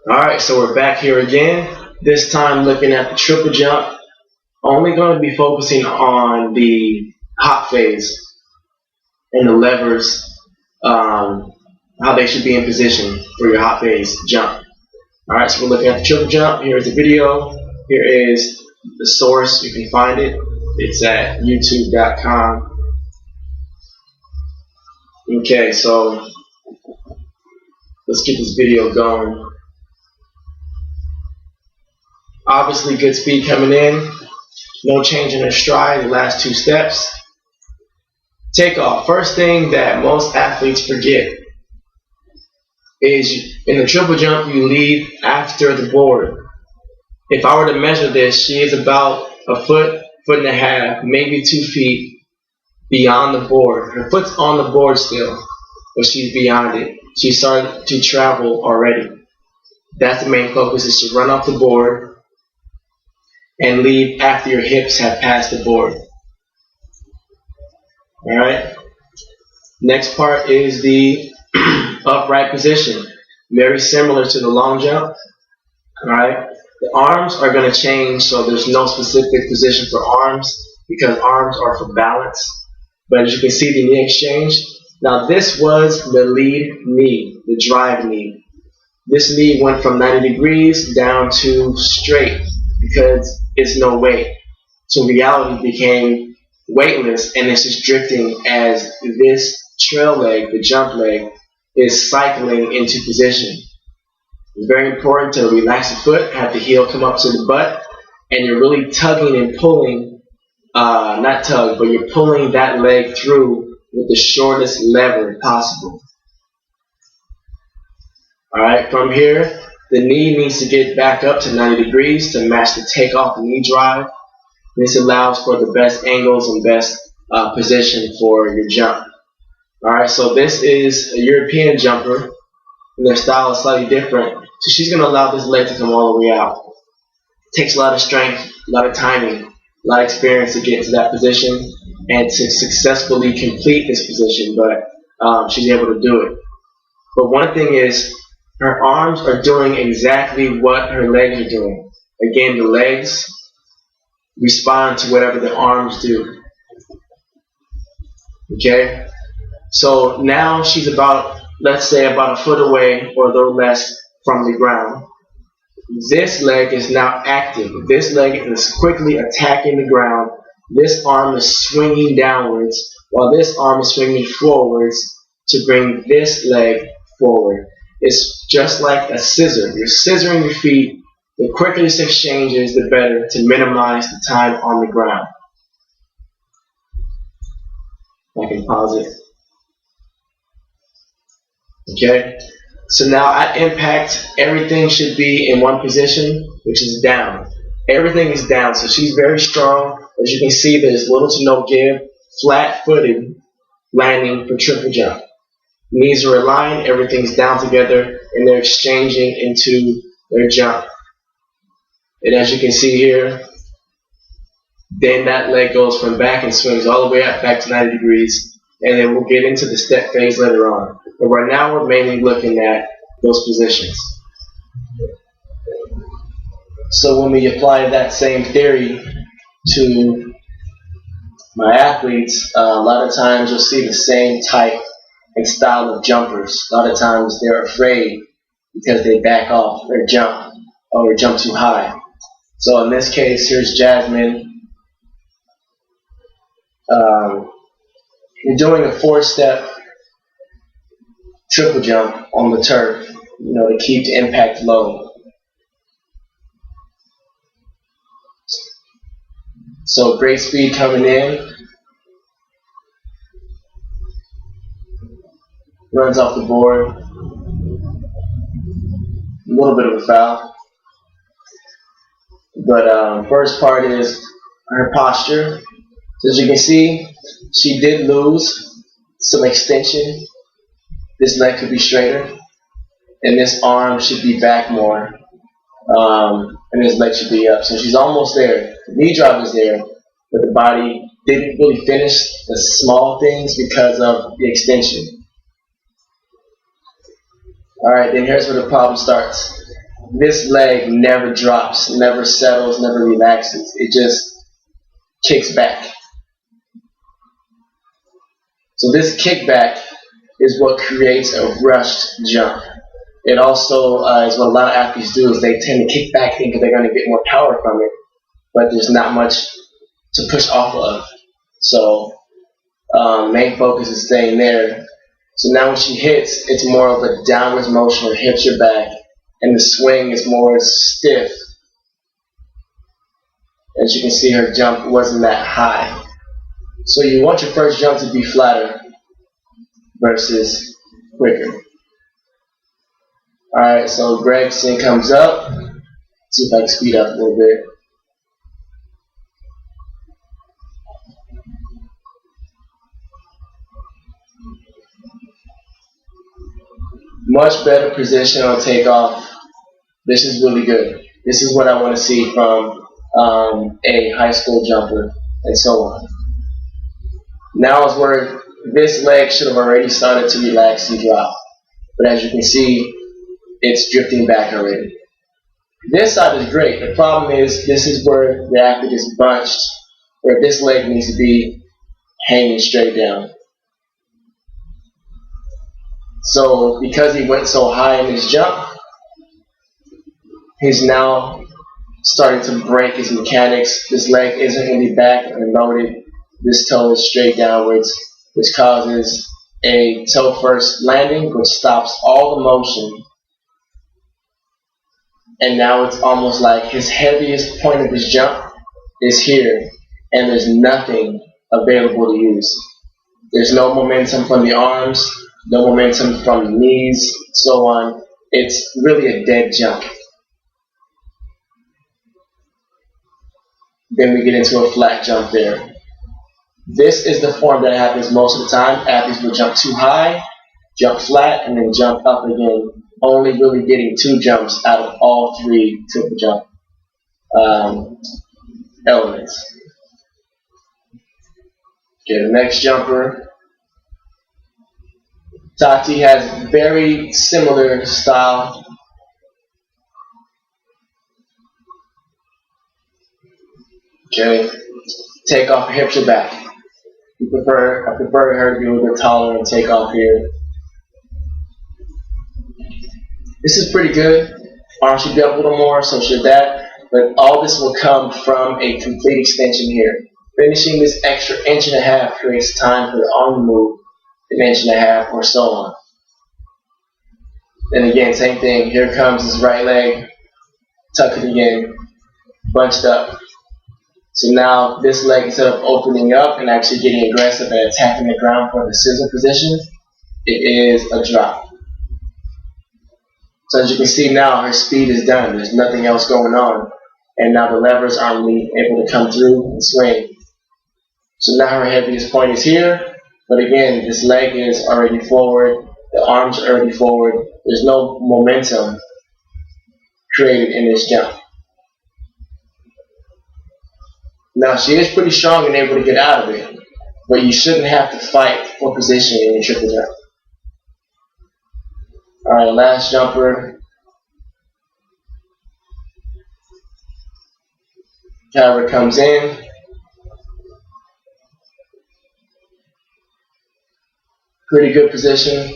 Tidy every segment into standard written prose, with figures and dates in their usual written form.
Alright, so we're back here again. This time looking at the triple jump. Only going to be focusing on the hop phase and the levers, how they should be in position for your hop phase jump. Alright, so we're looking at the triple jump. Here's the video. Here is the source. You can find it. It's at youtube.com. Okay, so let's get this video going. Obviously, good speed coming in. No change in her stride, the last two steps. Takeoff. First thing that most athletes forget is in the triple jump, you leave after the board. If I were to measure this, she is about a foot, foot and a half, maybe 2 feet beyond the board. Her foot's on the board still, but she's beyond it. She started to travel already. That's the main focus, is to run off the board and leave after your hips have passed the board. Alright. Next part is the upright position. Very similar to the long jump. Alright. The arms are going to change, so there's no specific position for arms because arms are for balance. But as you can see, the knee exchange. Now this was the lead knee, the drive knee. This knee went from 90 degrees down to straight because it's no weight. So reality became weightless, and it's just drifting as this trail leg, the jump leg, is cycling into position. It's very important to relax the foot, have the heel come up to the butt, and you're really tugging and pulling, not tug, but you're pulling that leg through with the shortest lever possible. Alright, from here, the knee needs to get back up to 90 degrees to match the takeoff knee drive. This allows for the best angles and best position for your jump. Alright, so this is a European jumper, and their style is slightly different. So she's going to allow this leg to come all the way out. It takes a lot of strength, a lot of timing, a lot of experience to get into that position and to successfully complete this position, but she's able to do it. But one thing is, her arms are doing exactly what her legs are doing. Again, the legs respond to whatever the arms do. Okay? So now she's about, let's say, about a foot away or a little less from the ground. This leg is now active. This leg is quickly attacking the ground. This arm is swinging downwards while this arm is swinging forwards to bring this leg forward. It's just like a scissor. You're scissoring your feet. The quicker this exchange is, the better, to minimize the time on the ground. I can pause it. Okay? So now at impact, everything should be in one position, which is down. Everything is down, so she's very strong. As you can see, there's little to no give. Flat-footed landing for triple jump. Knees are aligned, everything's down together, and they're exchanging into their jump. And as you can see here, then that leg goes from back and swings all the way up back to 90 degrees, and then we'll get into the step phase later on. But right now we're mainly looking at those positions. So when we apply that same theory to my athletes, a lot of times you'll see the same type and style of jumpers. A lot of times they're afraid because they back off or jump too high. So in this case, here's Jasmine. You're doing a 4-step triple jump on the turf, to keep the impact low. So great speed coming in. Runs off the board. A little bit of a foul. But first part is her posture. So as you can see, she did lose some extension. This leg could be straighter, and this arm should be back more, and this leg should be up. So she's almost there. The knee drop is there, but the body didn't really finish the small things because of the extension. Alright, then here's where the problem starts. this leg never drops, never settles, never relaxes. It just kicks back. So this kickback is what creates a rushed jump. It also is what a lot of athletes do, is they tend to kick back thinking they're going to get more power from it, but there's not much to push off of. So main focus is staying there. So now when she hits, it's more of a downwards motion. Her hips are back, and the swing is more stiff. As you can see, her jump wasn't that high. So you want your first jump to be flatter versus quicker. Alright, so Gregson comes up. Let's see if I can speed up a little bit. Much better position on takeoff. This is really good. This is what I want to see from a high school jumper, and so on. Now is where this leg should have already started to relax and drop. But as you can see, it's drifting back already. This side is great. The problem is this is where the athlete is bunched, where this leg needs to be hanging straight down. So because he went so high in his jump, he's now starting to break his mechanics. This leg isn't really back and loaded. This toe is straight downwards, which causes a toe first landing, which stops all the motion. And now it's almost like his heaviest point of his jump is here, and there's nothing available to use. There's no momentum from the arms, no momentum from the knees, so on. It's really a dead jump. Then we get into a flat jump there. This is the form that happens most of the time. Athletes will jump too high, jump flat, and then jump up again, only really getting 2 jumps out of all 3 triple jump elements. Okay, the next jumper. Tati has very similar style. Okay, take off, hips are back. I prefer her to be a little bit taller and take off here. This is pretty good. Arms should be up a little more, so should that. But all this will come from a complete extension here. Finishing this extra 1.5 inches creates time for the arm to move 1.5 inches or so on. And again, same thing. Here comes his right leg. Tuck it again. Bunched up. So now this leg, instead of opening up and actually getting aggressive and attacking the ground for the scissor position, it is a drop. So as you can see now, her speed is done. There's nothing else going on. And now the levers aren't really able to come through and swing. So now her heaviest point is here. But again, this leg is already forward. The arms are already forward. There's no momentum created in this jump. Now she is pretty strong and able to get out of it. But you shouldn't have to fight for position in your triple jump. Alright, last jumper. Kyra comes in. Pretty good position.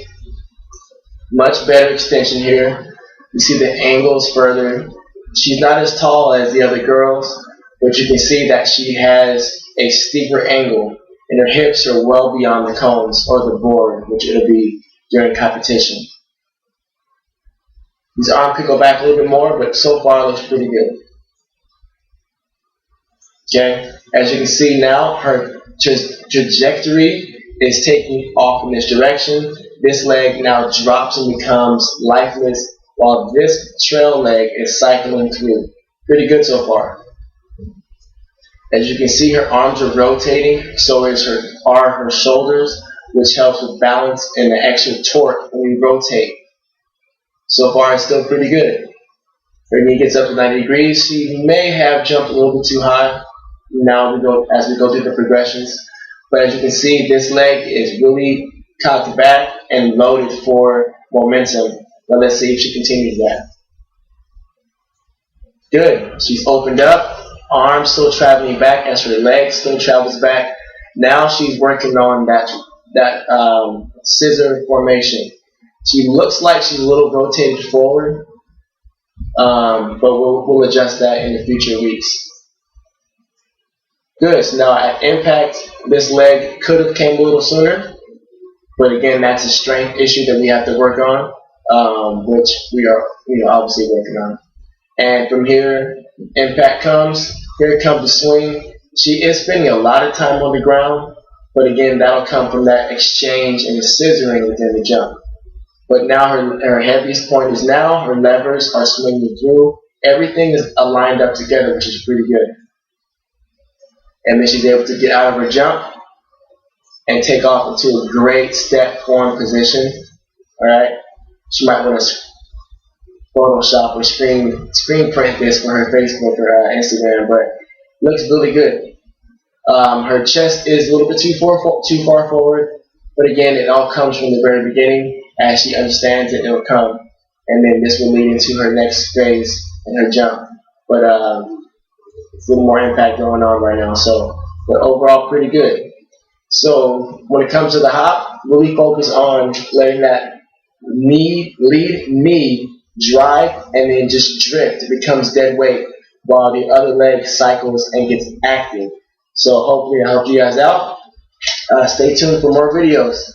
Much better extension here. You see the angles further. She's not as tall as the other girls, but you can see that she has a steeper angle, and her hips are well beyond the cones or the board, which it'll be during competition. His arm could go back a little bit more, but so far it looks pretty good. Okay, as you can see now, her trajectory is taking off in this direction. This leg now drops and becomes lifeless, while this trail leg is cycling through. Pretty good so far. As you can see, her arms are rotating, so are her shoulders, which helps with balance and the extra torque when we rotate. So far, it's still pretty good. Her knee gets up to 90 degrees. She may have jumped a little bit too high. Now as we go through the progressions. But as you can see, this leg is really cocked back and loaded for momentum. But let's see if she continues that. Good. She's opened up. Arm still traveling back as her leg still travels back. Now she's working on that scissor formation. She looks like she's a little rotated forward, but we'll adjust that in the future weeks. Good. So now at impact, this leg could have came a little sooner, but again, that's a strength issue that we have to work on, which we are, obviously working on. And from here, impact comes. Here comes the swing. She is spending a lot of time on the ground, but again, that'll come from that exchange and the scissoring within the jump. But now her heaviest point is now her levers are swinging through. Everything is aligned up together, which is pretty good. And then she's able to get out of her jump and take off into a great step form position. All right, she might want to Photoshop or screen print this for her Facebook or Instagram, but looks really good. Her chest is a little bit too far forward, but again, it all comes from the very beginning. As she understands it, it'll come, and then this will lead into her next phase in her jump. But it's a little more impact going on right now. But overall, pretty good. So when it comes to the hop, really focus on letting that lead knee drive and then just drift. It becomes dead weight while the other leg cycles and gets active. So hopefully I helped you guys out. Stay tuned for more videos.